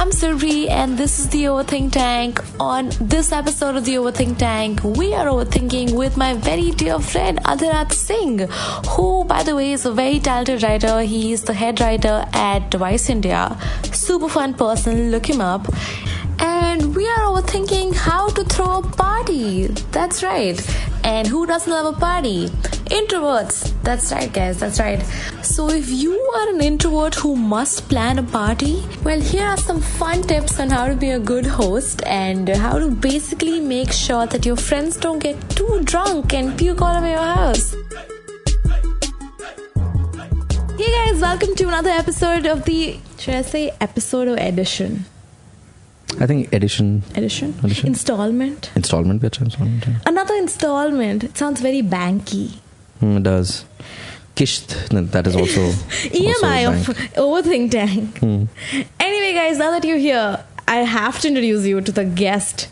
I'm Surbhi and this is the Overthink Tank. On this episode of the Overthink Tank, we are overthinking with my very dear friend Adhiraj Singh, who, by the way, is a very talented writer. He is the head writer at Device India. Super fun person, look him up. And we are overthinking how to throw a party. That's right. And who doesn't love a party? Introverts. That's right, guys. That's right. So if you are an introvert who must plan a party, well, here are some fun tips on how to be a good host and how to basically make sure that your friends don't get too drunk and puke all over your house. Hey guys, welcome to another episode of the, should I say episode or edition? I think edition. Installment. Yeah. Another installment. It sounds very banky. It does. Kisht, that is also EMI also of Overthink Tank. Anyway, guys, now that you're here, I have to introduce you to the guest.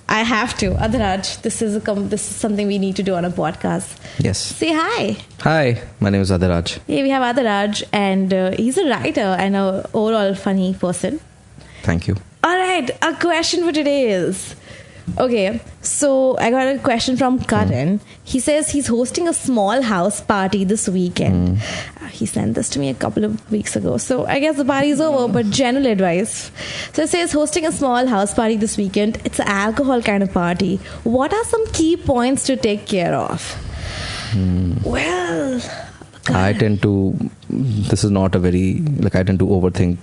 I have to. Adhiraj, this is something we need to do on a podcast. Yes. Say hi. Hi, my name is Adhiraj. Yeah, we have Adhiraj, and he's a writer and an overall funny person. Thank you. All right, our question for today is... Okay, so I got a question from Karan. He says he's hosting a small house party this weekend. He sent this to me a couple of weeks ago. So I guess the party's over, but general advice. So it says hosting a small house party this weekend. It's an alcohol kind of party. What are some key points to take care of? Well... I tend to, this is not a very, I tend to overthink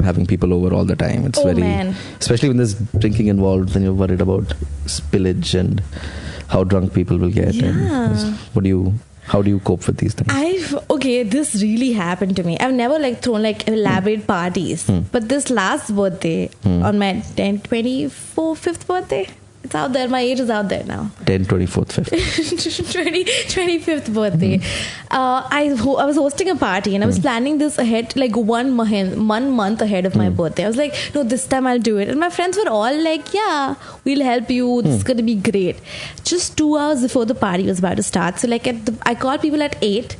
having people over all the time. It's especially when there's drinking involved, then you're worried about spillage and how drunk people will get. Yeah. And how do you cope with these things? This really happened to me. I've never thrown elaborate parties. But this last birthday, on my 5th birthday, it's out there. My age is out there now. 10, 24th, 5th. 25th birthday. I was hosting a party and I was planning this ahead, 1 month ahead of my birthday. I was like, no, this time I'll do it. And my friends were all like, yeah, we'll help you. This is going to be great. Just 2 hours before the party was about to start. So I called people at 8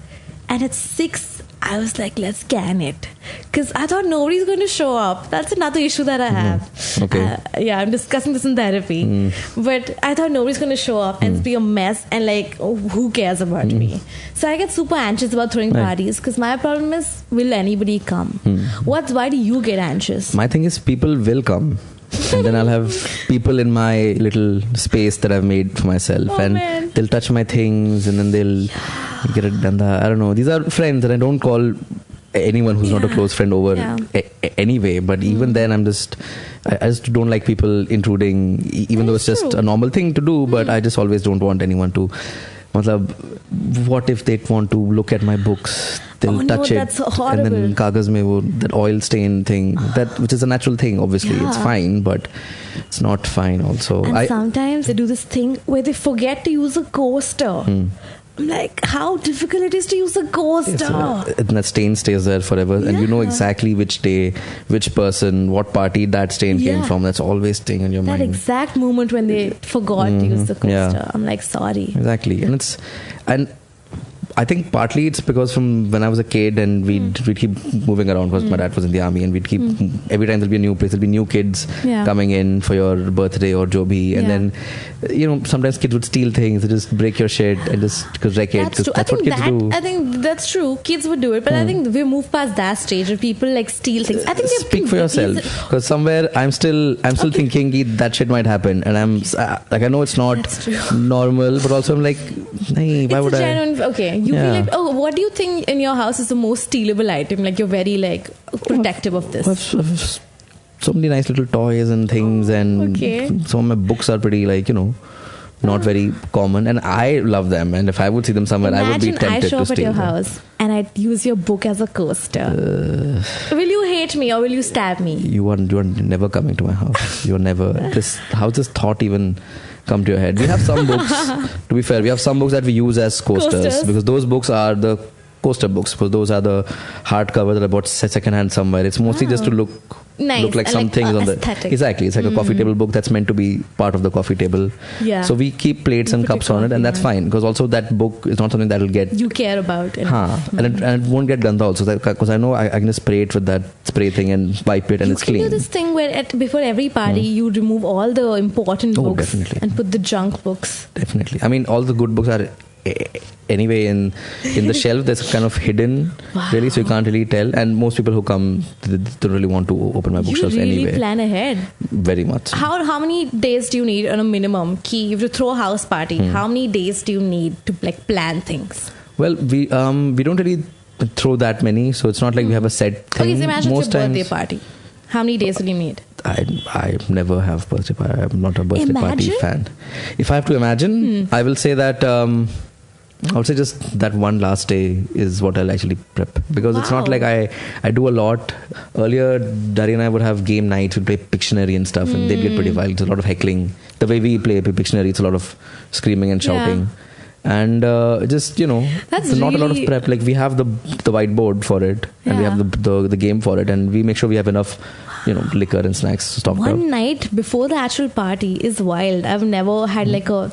and at 6, I was like, let's scan it. Because I thought nobody's going to show up. That's another issue that I have. Okay. I'm discussing this in therapy. But I thought nobody's going to show up and it's be a mess. And who cares about me? So I get super anxious about throwing parties. Because my problem is, will anybody come? Why do you get anxious? My thing is, people will come. And then I'll have people in my little space that I've made for myself. They'll touch my things and then they'll get it done. I don't know. These are friends and I don't call anyone who's not a close friend over anyway. But even then I just don't like people intruding, even though it's just a normal thing to do. But I just always don't want anyone to... what if they want to look at my books? They'll touch it, and then kagaz mein that oil stain thing, which is a natural thing. Obviously, it's fine, but it's not fine. Also, and sometimes they do this thing where they forget to use a coaster. I'm like, how difficult it is to use a coaster. And that stain stays there forever, and you know exactly which day, which person, what party that stain came from. That's always staying in your mind. That exact moment when they forgot to use the coaster. I'm like, sorry. Exactly, and I think partly it's because from when I was a kid and we'd keep moving around because my dad was in the army and we'd keep, every time there'll be a new place, there'll be new kids coming in for your birthday or jo bhi. And then, sometimes kids would steal things, they just break your shit and just wreck it. That's what kids do. I think that's true. Kids would do it. But I think we've moved past that stage of people steal things. I think speak for yourself. Because somewhere I'm still thinking that shit might happen. And I'm I know it's not normal, but also I'm like, hey, why would I? Okay. You feel like, what do you think in your house is the most stealable item? You're very protective of this. So many nice little toys and things, and some of my books are pretty not very common, and I love them. And if I would see them somewhere, I would be tempted to steal them. I show up at your house and I'd use your book as a coaster. Will you hate me or will you stab me? You are never coming to my house. You are never. How does thought even come to your head? We have some books, to be fair, we have some books that we use as coasters. Because those books are the coaster books, because those are the hardcover that I bought second hand somewhere. It's mostly just to look nice, like something on the exactly. It's like a coffee table book that's meant to be part of the coffee table. Yeah. So we keep plates and cups on it, and that's fine, because also that book is not something that will get you care about. And it won't get ganda also, because I know I can just spray it with that spray thing and wipe it, and it's clean. You can do this thing where before every party you remove all the important books definitely. and put the junk books. Definitely. I mean, all the good books are anyway in the shelf. There's kind of hidden, really, so you can't really tell. And most people who come, they don't really want to open my bookshelves anyway. You really plan ahead. Very much. How many days do you need on a minimum? You have to throw a house party. How many days do you need to like plan things? Well, we don't really throw that many, so it's not like we have a set thing. Okay, so imagine most your birthday party. How many days will you need? I never have birthday party. I'm not a birthday party fan. If I have to imagine, I will say that I would say just that one last day is what I'll actually prep, because it's not like I do a lot. Earlier, Dari and I would have game nights. We'd play Pictionary and stuff, and they'd get pretty wild. It's a lot of heckling. The way we play Pictionary, it's a lot of screaming and shouting. And just that's not a lot of prep. Like we have the whiteboard for it, and we have the game for it, and we make sure we have enough liquor and snacks stocked up. One night before the actual party is wild. I've never had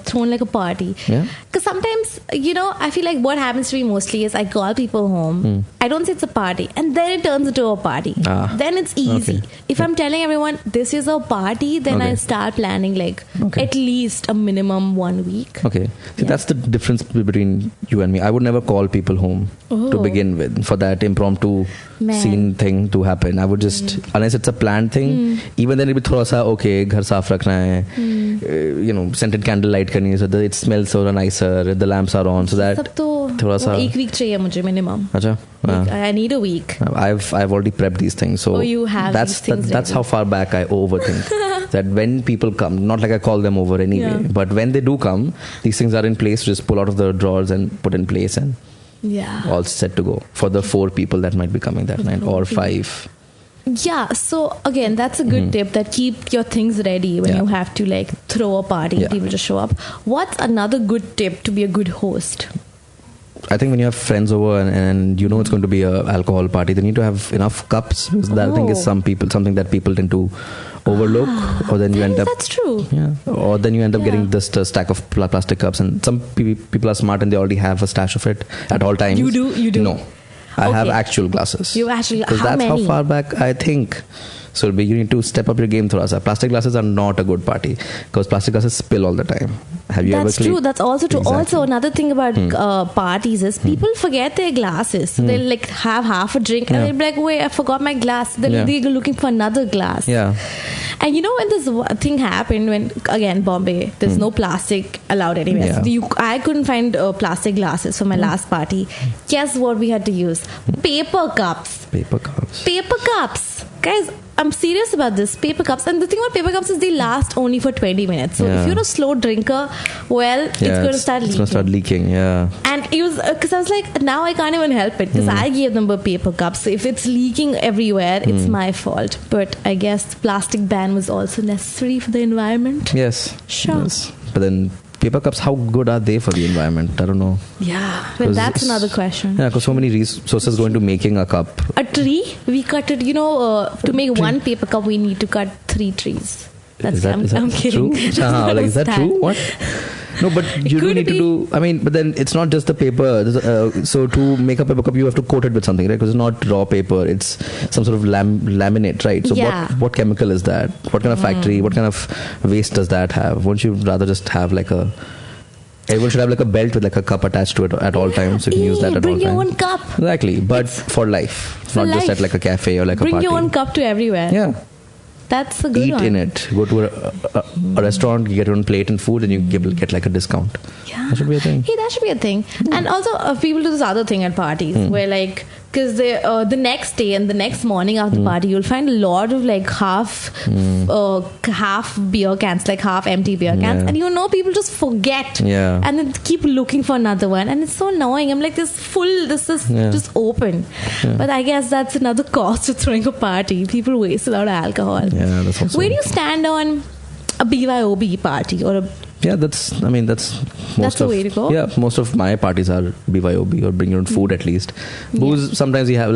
thrown a party. Because sometimes, I feel like what happens to me mostly is I call people home. I don't say it's a party, and then it turns into a party. Then it's easy. Okay. If I'm telling everyone this is a party, then I start planning at least a minimum 1 week. Okay. See, that's the difference between you and me. I would never call people home to begin with for that impromptu scene thing to happen. I would just, unless it's a planned thing, even then it would be thoda sa, okay, ghar saaf rakhna hai, scented candle light karni hai, so that it smells so nicer, the lamps are on, so that thoda sa. 1 week chahiye mujhe minimum. Acha? I need a week. I've already prepped these things, so you have that's how far back I overthink. That when people come, not like I call them over anyway, but when they do come, these things are in place. Just pull out of the drawers and put in place, and all set to go for the 4 people that might be coming that night, or 5. Yeah, so again, that's a good tip, that keep your things ready when you have to throw a party and people just show up. What's another good tip to be a good host? I think when you have friends over and it's going to be a alcohol party, they need to have enough cups, because that I think is something that people tend to overlook, or then you end up. That's true. Yeah. Or then you end up getting just a stack of plastic cups, and some people are smart and they already have a stash of it at all times. You do. No, I have actual glasses. You actually? Because how that's many? how far back I think. So you need to step up your game thoda sa. Plastic glasses are not a good party, because plastic glasses spill all the time. Have you ever? That's true. That's also true. Exactly. Also, another thing about parties is people forget their glasses. So they'll have half a drink and they'll be like, "Wait, I forgot my glass." They'll be looking for another glass. Yeah. And when this thing happened, when again Bombay, there's no plastic allowed anywhere. Yeah. So I couldn't find plastic glasses for my last party. Guess what we had to use? Paper cups. Paper cups. Paper cups. Guys, I'm serious about this. Paper cups. And the thing about paper cups is they last only for 20 minutes. So if you're a slow drinker, it's going to start leaking. It's going to start leaking, yeah. And it was, because I was like, now I can't even help it, because I gave them paper cups. So if it's leaking everywhere, it's my fault. But I guess plastic ban was also necessary for the environment. Yes. Sure. Yes. But then paper cups, how good are they for the environment? I don't know. Yeah, well, that's another question. Yeah, because so many resources go into making a cup. A tree, we cut it, to make one paper cup, we need to cut 3 trees. That's I'm kidding. True? Is that true? What? No, but you do need to do. I mean, but then it's not just the paper. So to make a paper cup, you have to coat it with something, right? Because it's not raw paper; it's some sort of laminate, right? So what chemical is that? What kind of factory? What kind of waste does that have? Won't you rather just have everyone should have a belt with a cup attached to it at all times, so you can use that at all times. Bring your own cup. Exactly, but for life, not just at a cafe or a party. Bring your own cup to everywhere. Yeah. That's a good one. Eat in it. Go to a restaurant, you get your own plate and food, and you get a discount. Yeah. That should be a thing. Hey, that should be a thing. And also, people do this other thing at parties where because the next day and the next morning after the party, you'll find a lot of half beer cans, half empty beer cans, and people just forget, and then keep looking for another one, and it's so annoying. I'm like, this is just open. But I guess that's another cost of throwing a party. People waste a lot of alcohol. Yeah, that's also. Where do you stand on a BYOB party or that's most That's the of way to go. yeah, most of my parties are BYOB, or bring your own food at least. Booze, sometimes we have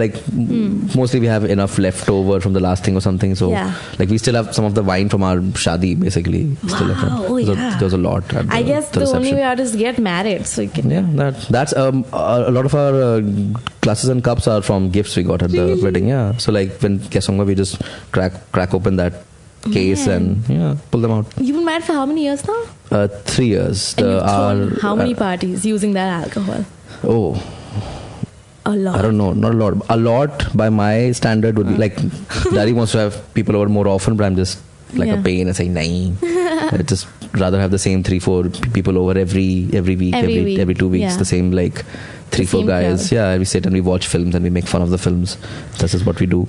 mostly we have enough left over from the last thing or something, so we still have some of the wine from our shadi basically. Wow. There was a lot at I guess the only way out is get married, so you can that's a lot of our glasses and cups are from gifts we got at the wedding. So when Kesonga, we just crack open that case and pull them out. You've been married for how many years now? 3 years. And you've thrown how many parties using that alcohol? A lot. I don't know, not a lot. A lot by my standard would be Daddy wants to have people over more often, but I'm just a pain and saying nahin. I just rather have the same 3-4 people over every week, every 2 weeks, the same 3-4 guys. Crowd. We sit and we watch films and we make fun of the films. This is what we do.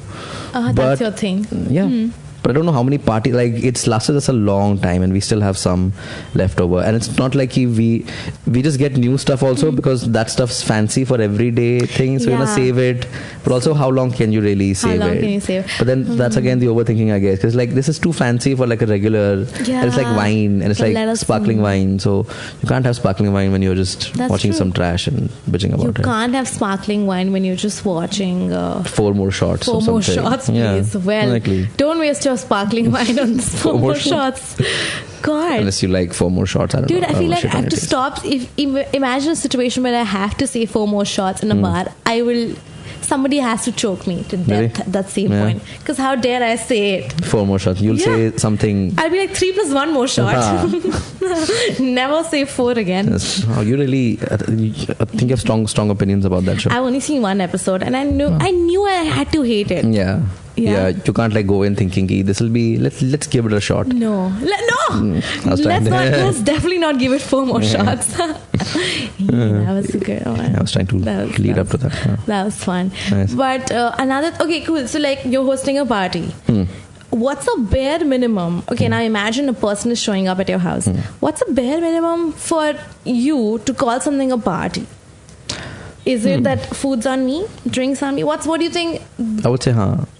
That's your thing. But I don't know how many parties, it's lasted us a long time and we still have some left over. And it's not like we just get new stuff also, because that stuff's fancy for everyday things. So you want to save it. But also, how long can you really save it? How long can you save? But then that's again the overthinking, I guess. Because this is too fancy for a regular, and it's like wine, and it's sparkling wine. So you can't have sparkling wine when you're just watching some trash and bitching about it. You can't have sparkling wine when you're just watching 4 more shots. 4 more shots, please. Well, don't waste your sparkling wine on 4 more shots. God. Unless you like 4 more shots. I don't know. Dude, I feel like I have to stop. Imagine a situation where I have to say 4 more shots in a bar. Somebody has to choke me to death at that same point. Because how dare I say it? 4 more shots. You'll say something. I'll be 3 plus 1 more shot. Never say 4 again. Yes. Oh, you really, I think you have strong opinions about that show. I've only seen 1 episode and I knew I had to hate it. Yeah. You can't go in thinking this will be, let's give it a shot. No. Let's definitely not give it 4 more shots. That was a good one. I was trying to lead up to that. That was fun. Nice. But okay, cool. So you're hosting a party. What's a bare minimum? Okay, now imagine a person is showing up at your house. What's a bare minimum for you to call something a party? Is it that food's on me, drinks on me? What do you think? I would say,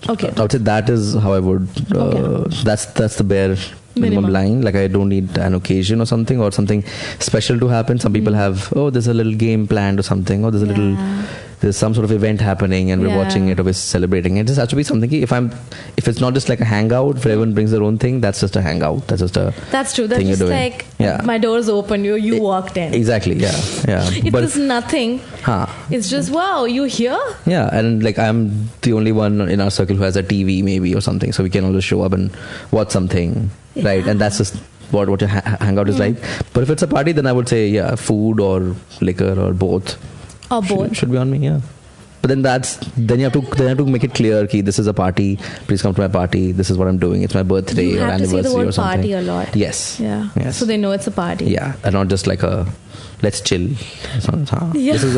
Okay. I would say that is how I would. That's the bare minimum line. I don't need an occasion or something special to happen. Some people have, there's a little game planned or something, or there's some sort of event happening and we're watching it or we're celebrating it. It just has to be something. If it's not just a hangout, if everyone brings their own thing, that's just a hangout. That's just a That's true. That's just my door's open, you walked in. Exactly. Yeah. If there's nothing, it's just, wow, you here? Yeah, and I'm the only one in our circle who has a TV maybe or something, so we can always show up and watch something, right? And that's just what your hangout is like. But if it's a party, then I would say food or liquor or both. Or both. Should be on me, But then you have to make it clear that this is a party. Please come to my party. This is what I'm doing. It's my birthday or anniversary or something. You have to say the word party a lot. Yes. Yeah. Yes. So they know it's a party. Yeah, and not just let's chill. This is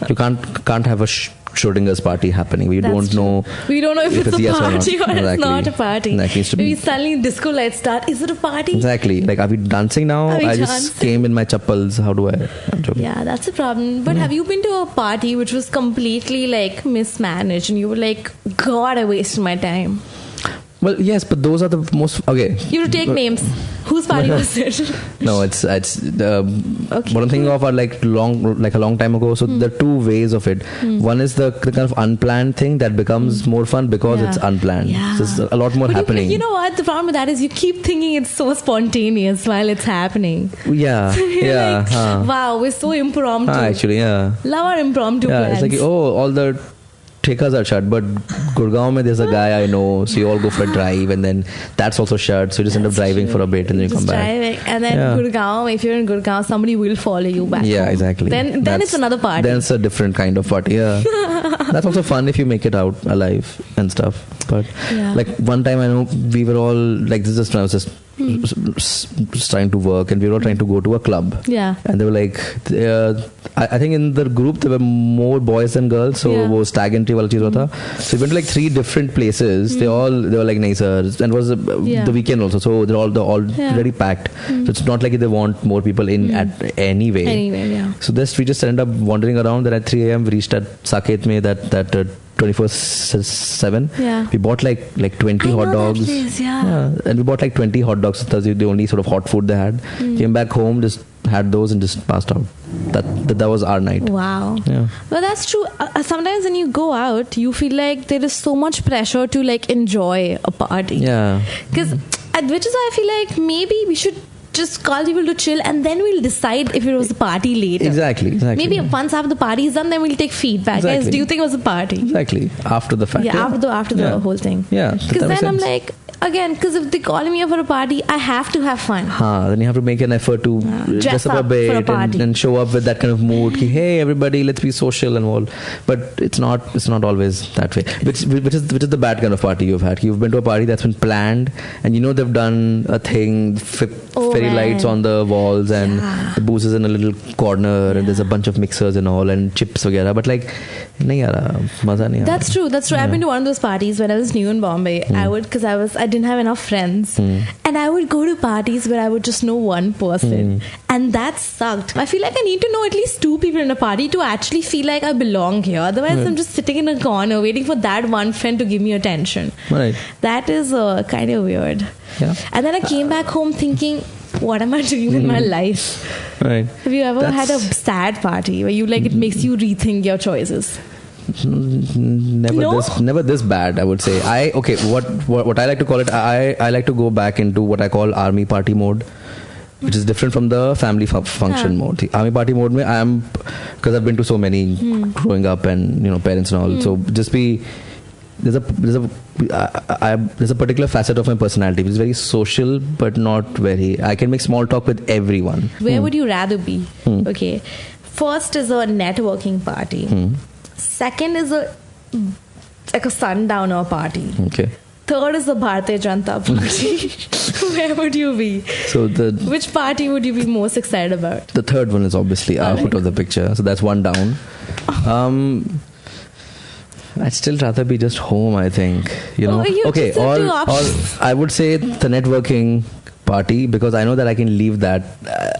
you can't have a Schrodinger's party happening. We don't know if it's a yes party or it's not a party. That needs to be. Maybe suddenly disco lights start. Is it a party? Exactly. Are we dancing now? I just came in my chappals. How do I? Yeah, that's a problem. But have you been to a party which was completely mismanaged and you were God, I wasted my time? Well, yes, but those are the most okay. You have to take names. Whose party was it? No, it's what I'm thinking of are a long time ago. So there are 2 ways of it. One is the kind of unplanned thing that becomes more fun because it's unplanned. Yeah. So there's a lot more happening. You know what? The problem with that is you keep thinking it's so spontaneous while it's happening. Yeah. So wow, we're so impromptu. Actually, love our impromptu plans. It's all the Thekas are shut, but Gurgaon there's a guy I know, so you all go for a drive and then that's also shut, so you just end up driving for a bit and then you come back. And then Gurgaon, if you're in Gurgaon, somebody will follow you back home. Exactly. Then it's another party. Then it's a different kind of party, That's also fun if you make it out alive and stuff. But one time I know we were all this I was just trying to work and we were all trying to go to a club. Yeah. And they were I think in the group there were more boys than girls, so wo stag entry wala cheez hota. So we went to 3 different places. They were nicer, and it was the weekend also, so they're all already packed. So it's not like they want more people in at anyway. So we just ended up wandering around. Then at 3 a.m. we reached at Saket mein that 24/7. Yeah. We bought like 20 I hot know that dogs. place, yeah. And we bought like 20 hot dogs. That's the only sort of hot food they had. Came back home, just had those and just passed out. That was our night. Wow. Yeah. Well, that's true. Sometimes when you go out, you feel like there is so much pressure to like enjoy a party. Yeah. Because, which is why I feel like maybe we should just call people to chill and then we'll decide if it was a party later. Exactly. Maybe once after the party is done, then we'll take feedback. Exactly. Guys, do you think it was a party? Exactly. After the fact. Yeah, after the whole thing. Yeah. Because then I'm like, again, because if they call me up for a party, I have to have fun. Then you have to make an effort to dress up a bit and show up with that kind of mood. Hey, everybody, let's be social and all. But it's not always that way. Which is the bad kind of party you've had. You've been to a party that's been planned, and you know they've done a thing, fairy lights on the walls, and the booze is in a little corner, and there's a bunch of mixers and all, and chips वगैरह. But like, nahi aa raha, maza nahi aa raha. That's true. Yeah. I've been to one of those parties when I was new in Bombay. I didn't have enough friends, and I would go to parties where I would just know one person, and that sucked. I feel like I need to know at least 2 people in a party to actually feel like I belong here. Otherwise, I'm just sitting in a corner waiting for that one friend to give me attention. Right. That is kind of weird. Yeah. And then I came back home thinking, what am I doing with my life? Right. Have you ever had a sad party where you like it makes you rethink your choices? Never this bad, I would say. What I like to call it, I like to go back into what I call army party mode, which is different from the family function mode. The army party mode mein I am, because I've been to so many growing up, and parents and all, so just be there's a particular facet of my personality which is very social, but not very, I can make small talk with everyone. Where would you rather be? Okay, first is a networking party. Second is like a sundowner party. Okay. Third is the Bharatiya Janata Party. Where would you be? So which party would you be most excited about? The third one is obviously out of the picture. So that's one down. I'd still rather be just home, I think. Okay, or I would say the networking party, because I know that I can leave that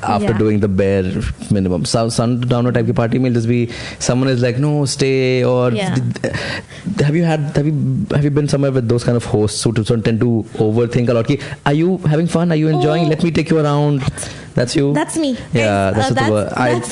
after doing the bare minimum. Sundowner type of party will just be someone is like, no, stay, or have you been somewhere with those kind of hosts who tend to overthink a lot? Are you having fun? Are you enjoying? Let me take you around. That's you? That's me. Yeah, that's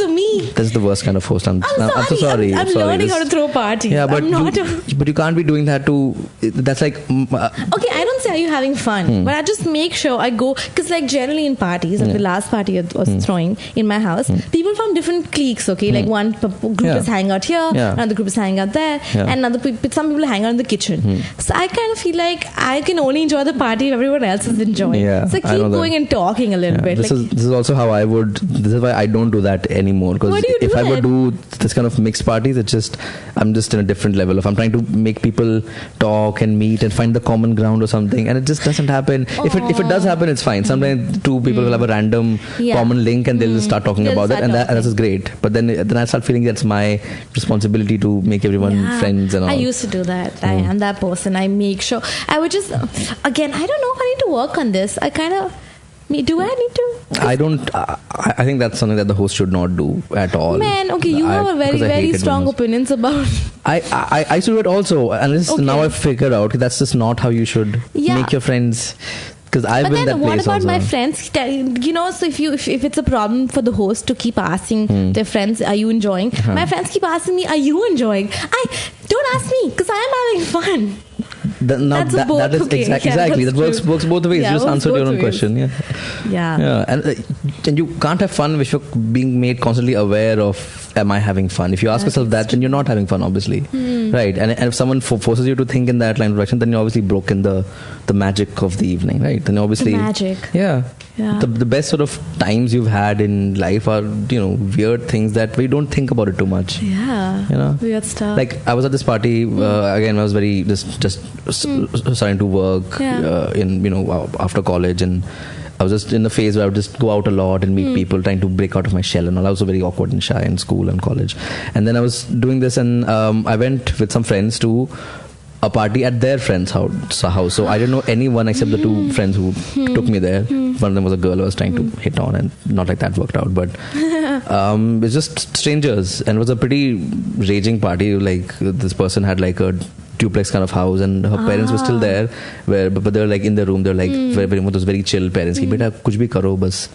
me. That's the worst kind of host. I'm so sorry. I'm learning how to throw parties. Yeah, but you can't be doing that to. That's like. Okay, I don't say are you having fun, but I just make sure I go, because like generally in parties, like the last party I was throwing in my house, people from different cliques. Okay, like one group is hanging out here, another group is hanging out there, and some people hang out in the kitchen. So I kind of feel like I can only enjoy the party if everyone else is enjoying. So I keep going and talking a little bit. This is also how I would. This is why I don't do that anymore. Because if I would do this kind of mixed parties, I'm just in a different level of. I'm trying to make people talk and meet and find the common ground or something, and it just doesn't happen. If it does happen, it's fine. Sometimes 2 people will have a random common link and they'll just start talking about it, and that's great. But then I start feeling that's my responsibility to make everyone friends and all. I used to do that. I am that person. I make sure. I would just again. I don't know if I need to work on this. Do I need to? I don't. I think that's something that the host should not do at all. Man, okay, you have a very strong opinions about. I used to do it also, and now I've figured out that's just not how you should make your friends. Because I've been that place. But then what about my friends? So if it's a problem for the host to keep asking their friends, are you enjoying? My friends keep asking me, are you enjoying? Don't ask me, because I am having fun. That is exactly that works both ways. You just answered your own question. And you can't have fun if you're being made constantly aware of, am I having fun? If you ask yourself that, then you're not having fun, obviously. Right? And if someone forces you to think in that line of direction, then you're obviously broken the magic of the evening, right? Then obviously the magic. The best sort of times you've had in life are weird things that we don't think about it too much. Weird stuff. Like I was at this party again. I was very just starting to work in after college, and I was just in the phase where I would just go out a lot and meet people, trying to break out of my shell and all. I was very awkward and shy in school and college, and then I was doing this, and I went with some friends to a party at their friend's house. So I didn't know anyone except the 2 friends who took me there. One of them was a girl I was trying to hit on, and not like that worked out. But It's just strangers, and it was a pretty raging party. Like this person had like a duplex kind of house, and her parents were still there. But they were like in the room. They were like very chill parents. Ki beta kuch bhi karo, bas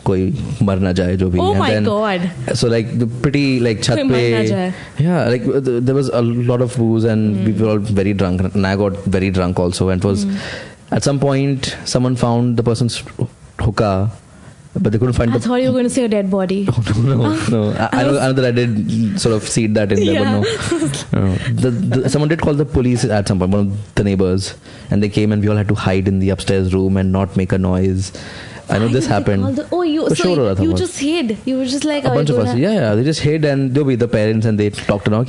koi mar na jaye jo bhi. Oh and my then, God. So like the pretty like chat Koi mar na pe, jaye. yeah, like there was a lot of booze, and we were all very drunk, and I got very drunk also, and it was at some point someone found the person's hookah, but they couldn't find I thought you were going to say a dead body. No. I know that I did sort of seed that in there, but no. Someone did call the police at some point, one of the neighbors, and they came and we all had to hide in the upstairs room and not make a noise. I know this happened. You just hid. You were just like a bunch of us. Yeah, they just hid, and they be the parents, and they talked to them.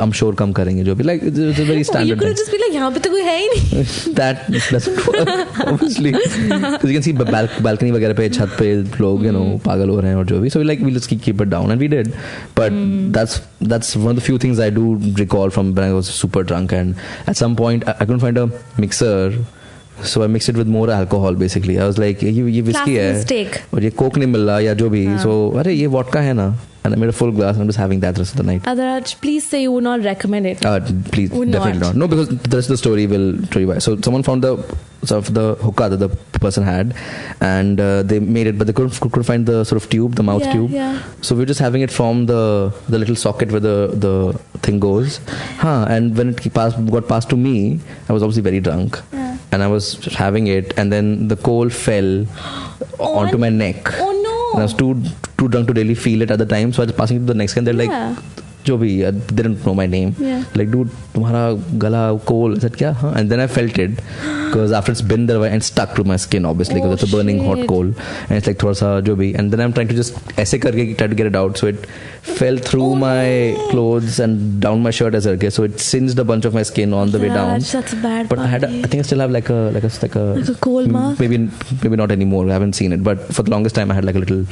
I'm sure come karenge jo bhi. Like it's a very standard. You could have just been like, yahan pe to koi hai hi nahi. That doesn't work, obviously, because you can see balcony वगैरह पे छत पे लोग पागल हो रहे हैं और जो भी. So we'll just keep it down, and we did. But that's one of the few things I do recall from when I was super drunk, and at some point I couldn't find a mixer. So I mixed it with more alcohol basically. I was like, ये whiskey है और ये coke नहीं मिल रहा या जो भी. So अरे ये vodka है ना. And I made a full glass and I'm just having that the rest of the night. Adhiraj, please say you would not recommend it. Please, definitely not. No, because the rest of the story will show you why. So someone found the hookah that the person had, and they made it, but they couldn't find the sort of tube, the mouth tube. Yeah. So we were just having it from the little socket where the thing goes. And when it got passed to me, I was obviously very drunk. Yeah. And I was having it, and then the coal fell onto my neck. Oh no! And I was too drunk to really feel it at the time, so I was passing it to the next guy, and they're like, जो भी, they didn't know my name. Yeah. Like, dude, तुम्हारा गला coal. I said, क्या? Huh? And then I felt it, because after it's been there and stuck to my skin, obviously, because it's a burning hot coal, and it's like थोड़ा सा जो भी. And then I'm trying to just ऐसे करके try to get it out, so it fell through my clothes and down my shirt as well. So it singed a bunch of my skin on the way down. That's a bad But I think I still have like a coal mark. Maybe not anymore. I haven't seen it. But for the longest time, I had like a little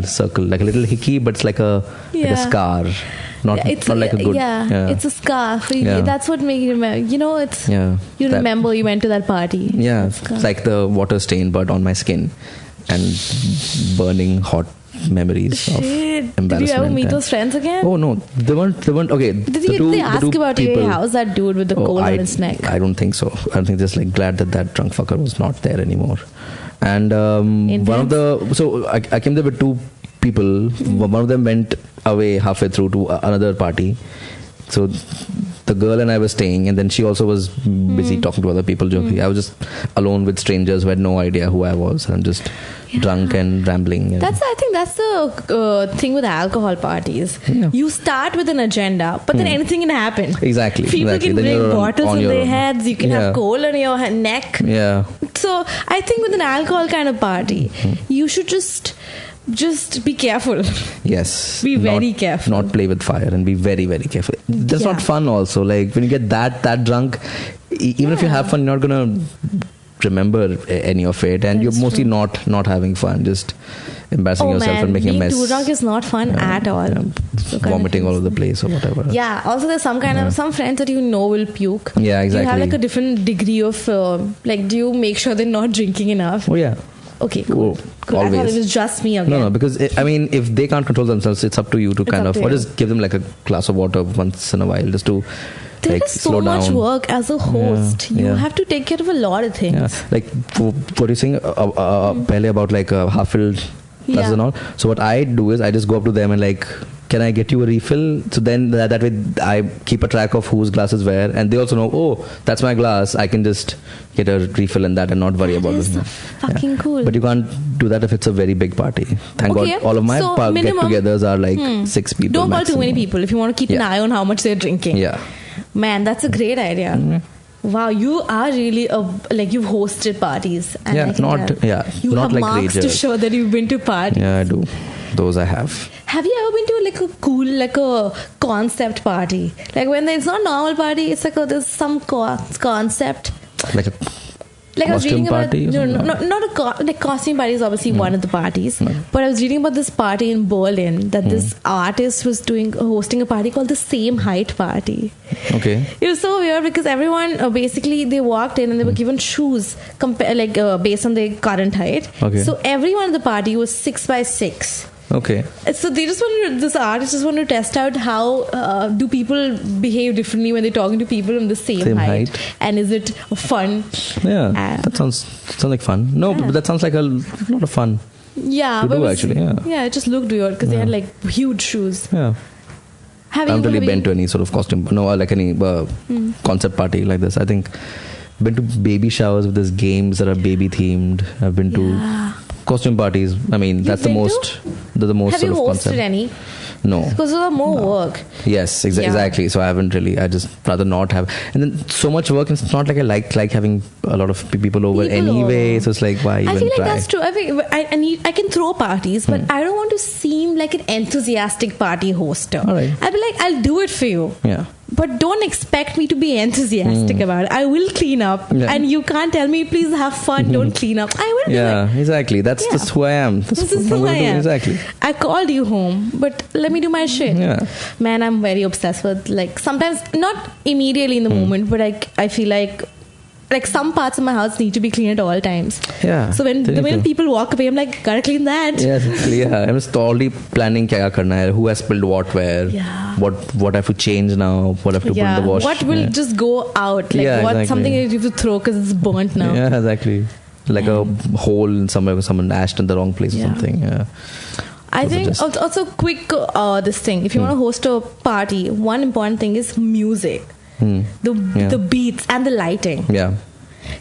circle, like a little hickey, but it's like a scar. Not like a good. Yeah, it's a scar. That's what makes you remember. You remember you went to that party. Yeah, it's like the water stain, but on my skin, and burning hot memories of embarrassment. Did you ever meet those friends again? Oh no, they weren't. Okay. Did they ask about you? How's that dude with the coal on his neck? I don't think so. I don't think just like glad that drunk fucker was not there anymore. And I came there with two people. One of them went away halfway through to another party. So the girl and I were staying, and then she also was busy talking to other people. I was just alone with strangers who had no idea who I was, and just drunk and rambling. I think that's the thing with alcohol parties. Yeah. You start with an agenda, but then anything can happen. Exactly. People can bring bottles on their heads. You can have coal on your neck. Yeah. So I think with an alcohol kind of party, you should just be careful. Yes. Be very careful. Not play with fire, and be very, very careful. That's not fun also. Like when you get that drunk, even if you have fun, you're not going to remember any of it, and you're mostly not having fun, just embarrassing yourself and making a mess. Being too drunk is not fun at all. So vomiting all over the place or whatever. Yeah. Also, there's some friends that will puke. Yeah, exactly. You have like a different degree of do you make sure they're not drinking enough? Oh yeah. Okay, cool. Always. I thought it was just me again. No, because if they can't control themselves, it's up to you to or just give them like a glass of water once in a while, just to there is so much work as a host. You have to take care of a lot of things. Yeah. Like what you're saying pehle about like half-filled glasses and all. So what I do is I just go up to them and like, can I get you a refill? So then that way I keep a track of whose glass is where, and they also know, oh, that's my glass. I can just get a refill in that and not worry about it. Fucking cool. But you can't do that if it's a very big party. Thank God all of my get-togethers are like 6 people. Don't call too many people if you want to keep an eye on how much they're drinking. Yeah. Man, that's a great idea. Wow, you are really you've hosted parties. And you have like marks to show that you've been to parties. Yeah, I do. Those I have. Have you ever been to like a cool, like a concept party? Like when it's not normal party, it's like there's some concept. Like I was reading about party? Like costume party is obviously one of the parties. But I was reading about this party in Berlin that this artist was hosting a party called the Same Height Party. Okay. It was so weird because everyone basically they walked in and they were given shoes based on their current height. Okay. So everyone at the party was 6'6". Okay. So they just this artist just want to test out how do people behave differently when they're talking to people from the same height, and is it fun? Yeah, that sounds like fun. No, but that sounds like a lot of fun. Yeah, to do actually. Yeah, it just looked weird because they had like huge shoes. Yeah. I haven't really been to any sort of costume, like any concept party like this. I think been to baby showers with these games that are baby themed. I've been to costume parties. I mean, that's the most Have sort you of hosted concept. any? No. Because those are more work. Yes, exactly. So I haven't really. I just rather not have. And then so much work. It's not like I like having a lot of people over anyway. So it's like, why even try? I feel like that's true. I can throw parties, but I don't want to seem like an enthusiastic party hoster. All right. I'll be like, I'll do it for you. Yeah. But don't expect me to be enthusiastic about it. I will clean up, and you can't tell me, please have fun, don't clean up. I will do it. Yeah, exactly. That's just who I am. This is who I am. Exactly. I called you home, but let me do my shit. Yeah. Man, I'm very obsessed with, like, sometimes, not immediately in the moment, but I feel like some parts of my house need to be clean at all times. Yeah. So when people walk away, I'm like, gotta clean that. Yes, yeah. I'm just already planning kya karna hai, who has spilled what where, what I have to change now, what I have to put in the wash. What will just go out, like something you have to throw because it's burnt now. Yeah, exactly. Like a hole in somewhere where someone ashed in the wrong place or something. Yeah. I think also quick this thing. If you want to host a party, one important thing is music. The beats and the lighting. Yeah.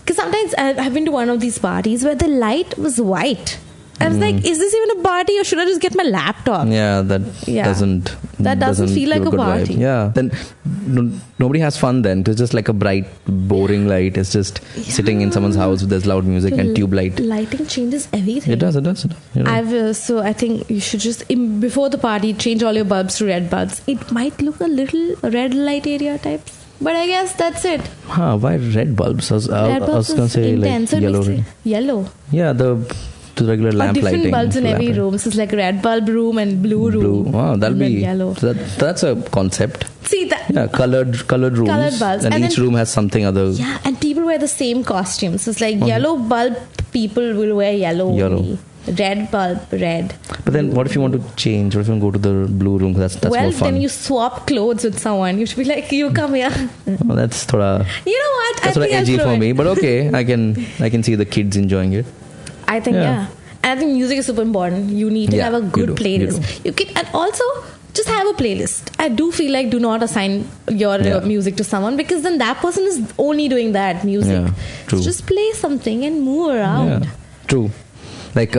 Because sometimes I've been to one of these parties where the light was white. I was like, is this even a party, or should I just get my laptop? Yeah, that doesn't feel like a party. Vibe. Yeah, then nobody has fun then. It's just like a bright, boring light. It's just sitting in someone's house with this loud music and tube light. Lighting changes everything. It does. You know. So I think you should just, before the party, change all your bulbs to red bulbs. It might look a little red light area types. But I guess that's it. Why red bulbs? I was going to say intense, like yellow. Yellow? Yeah, the regular lamp lighting. Different bulbs in every room. So it's like red bulb room and blue room. Wow, that'll be yellow. So that's a concept. See that? Yeah, colored rooms. Colored bulbs. And each room has something other. Yeah, and people wear the same costumes. So it's like yellow bulb people will wear yellow. Only. Red bulb, red. But then what if you want to change? What if you want to go to the blue room? That's more fun. Then you swap clothes with someone. You should be like, you come here. Oh, that's thoda... You know what? That's sort of edgy for me. But okay, I can see the kids enjoying it. I think, And I think music is super important. You need to have a good playlist. You can, and also just have a playlist. I do feel like do not assign your music to someone, because then that person is only doing that music. Yeah, true. So just play something and move around. Yeah, true. Like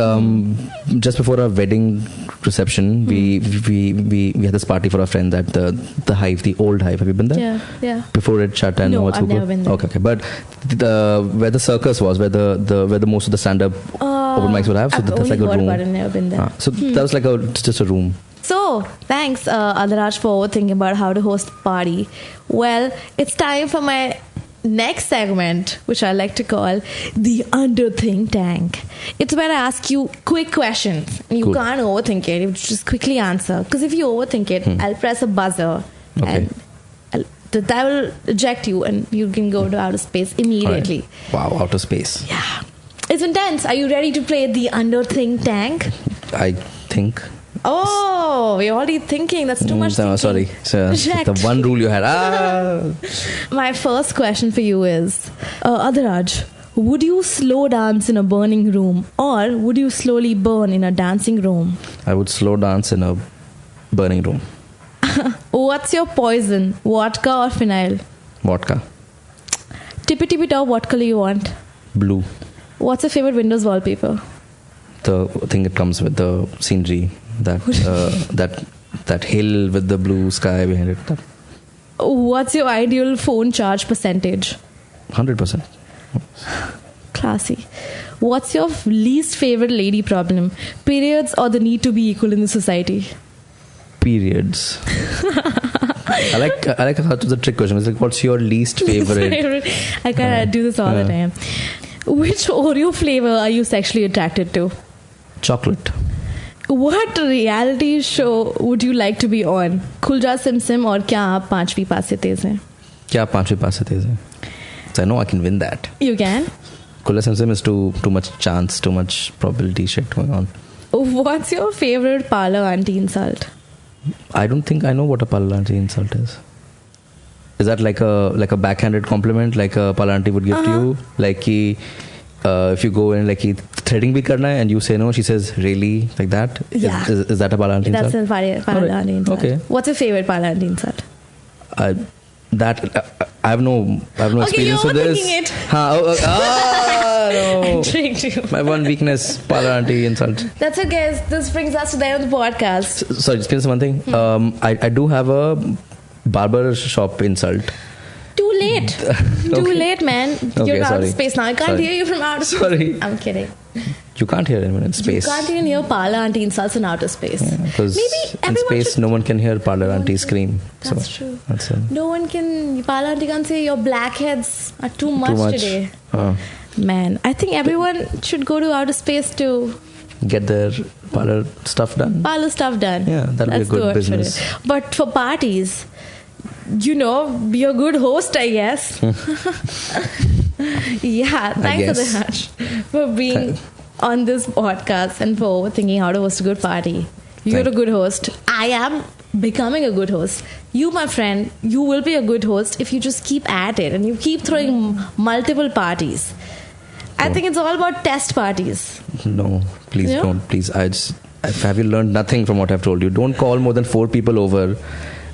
just before our wedding reception, we had this party for our friends at the Hive, the old Hive. Have you been there? Yeah. Before it shut and no, I've never been there. Okay. But where the circus was, where the most of the stand-up open mics would have, so that's like a room. I've never been there. So that was like just a room. So, thanks Adhiraj for thinking about how to host a party. Well, it's time for my next segment, which I like to call the Underthink Tank. It's where I ask you quick questions. You can't overthink it. You just quickly answer. Because if you overthink it, I'll press a buzzer and that will eject you, and you can go to outer space immediately. Right. Wow, outer space. Yeah. It's intense. Are you ready to play the Underthink Tank? I think. Oh, you're already thinking. That's too much thinking. Sorry. So, the one rule you had. My first question for you is, Adhiraj, would you slow dance in a burning room, or would you slowly burn in a dancing room? I would slow dance in a burning room. What's your poison, vodka or phenyl? Vodka. Tippy top, what color you want? Blue. What's your favorite Windows wallpaper? The thing that comes with the scenery. That hill with the blue sky behind it. What's your ideal phone charge percentage? 100%. Classy. What's your least favorite lady problem? Periods or the need to be equal in the society? Periods. I like how it's a trick question. It's like, what's your least favorite? I gotta do this all the time. Which Oreo flavor are you sexually attracted to? Chocolate. What reality show would you like to be on? Khulja Sim Sim or Kya Aap Panchvi Paas Se Tez Hain? Kya Panchvi Paas Se Tez Hain? So I know I can win that. You can? Khulja Sim Sim is too much chance, too much probability shit going on. What's your favorite parlor auntie insult? I don't think I know what a parlor auntie insult is. Is that like a backhanded compliment, like a parlor auntie would give to you? Like if you go in, like threading bhi karna hai and you say no, she says really, like that. Yeah. Is that a parlor auntie insult? That's a parlor auntie insult. Okay. What's your favorite parlor auntie insult? I have no experience with this. Overthinking it. No. I tricked you. My one weakness, parlor auntie insult. That's okay. This brings us to the end of the podcast. Sorry, just one thing. I do have a barber shop insult. Too late. Too late, man. You're out of space now. I can't hear you from outer space. Sorry. I'm kidding. You can't hear anyone in space. You can't even hear parlor auntie insults in outer space. Because in space, no one can hear parlor auntie scream. That's true. That's it. No one can. Parlor auntie can't say your blackheads are too much today. Man, I think everyone should go to outer space to get their parlor stuff done. Yeah, that'll be a good business. But for parties, be a good host, I guess. Yeah, thanks Adhiraj for being on this podcast and for overthinking how to host a good party. You're a good host. I am becoming a good host. You, my friend, you will be a good host if you just keep at it and you keep throwing multiple parties. I think it's all about test parties. No, please don't. Please, have you learned nothing from what I've told you? Don't call more than 4 people over.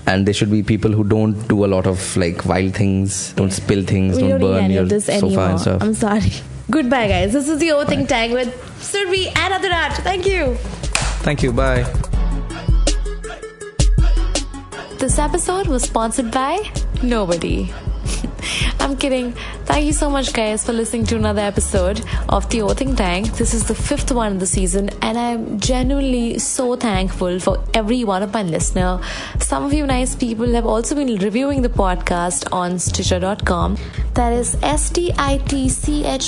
And there should be people who don't do a lot of like wild things, don't spill things, don't burn your sofa and stuff. I'm sorry. Goodbye, guys. This is the Overthink Tank with Surbhi and Adhiraj. Thank you. Thank you. Bye. This episode was sponsored by nobody. I'm kidding. Thank you so much, guys, for listening to another episode of the Overthink Tank. This is the 5th one of the season, and I'm genuinely so thankful for every one of my listeners. Some of you nice people have also been reviewing the podcast on Stitcher.com. That is STITCHER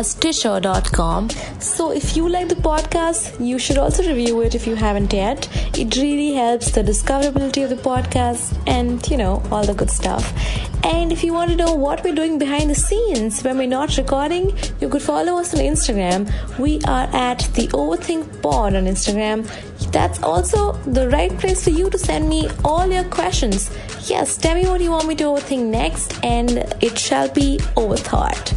Stitcher.com. So if you like the podcast, you should also review it if you haven't yet. It really helps the discoverability of the podcast and, all the good stuff. And if you want to know what we're doing behind the scenes when we're not recording, you could follow us on Instagram. We are at the Overthink Pod on Instagram. That's also the right place for you to send me all your questions. Yes, tell me what you want me to overthink next, and it shall be overthought.